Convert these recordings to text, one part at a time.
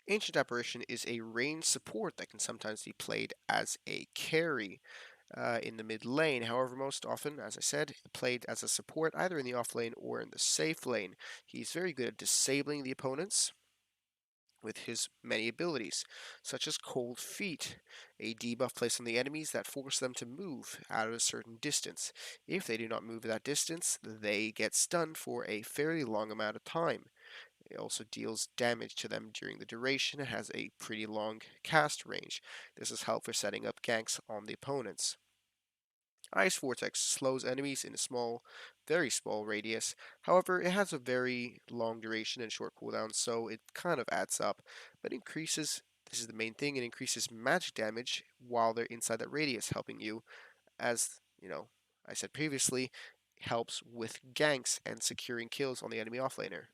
Ancient Apparition is a ranged support that can sometimes be played as a carry in the mid lane. However, most often, as I said, played as a support either in the off lane or in the safe lane. He's very good at disabling the opponents with his many abilities, such as Cold Feet, a debuff placed on the enemies that force them to move out of a certain distance. If they do not move that distance, they get stunned for a fairly long amount of time. It also deals damage to them during the duration and has a pretty long cast range. This is helpful for setting up ganks on the opponents. Ice Vortex slows enemies in a small, very small radius. However, it has a very long duration and short cooldown, so it kind of adds up. But increases, this is the main thing, it increases magic damage while they're inside that radius, helping you, as I said previously, helps with ganks and securing kills on the enemy offlaner.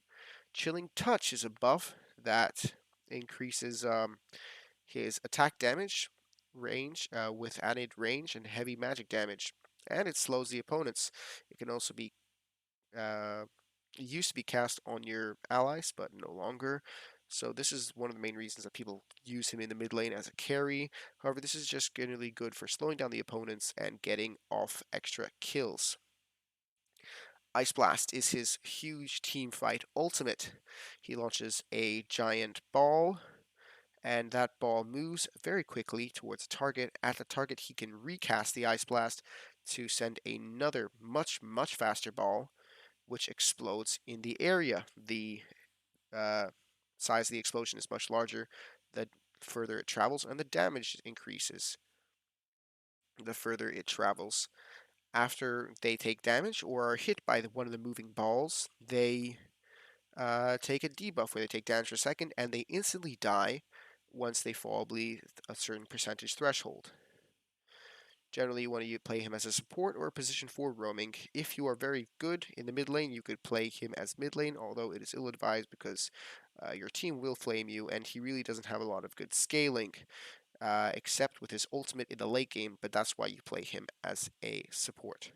Chilling Touch is a buff that increases his attack damage range with added range and heavy magic damage, and it slows the opponents. It can also be uh, it used to be cast on your allies, but no longer. So this is one of the main reasons that people use him in the mid lane as a carry. However, this is just generally good for slowing down the opponents and getting off extra kills. Ice Blast is his huge team fight ultimate. He launches a giant ball and that ball moves very quickly towards the target. At the target, he can recast the Ice Blast to send another much, much faster ball, which explodes in the area. The uh, size of the explosion is much larger the further it travels, and the damage increases the further it travels. After they take damage or are hit by one of the moving balls, they take a debuff where they take damage for a second and they instantly die once they fall below a certain percentage threshold. Generally, you want to play him as a support or a position 4 roaming. If you are very good in the mid lane, you could play him as mid lane, although it is ill advised because your team will flame you and he really doesn't have a lot of good scaling, except with his ultimate in the late game, but that's why you play him as a support.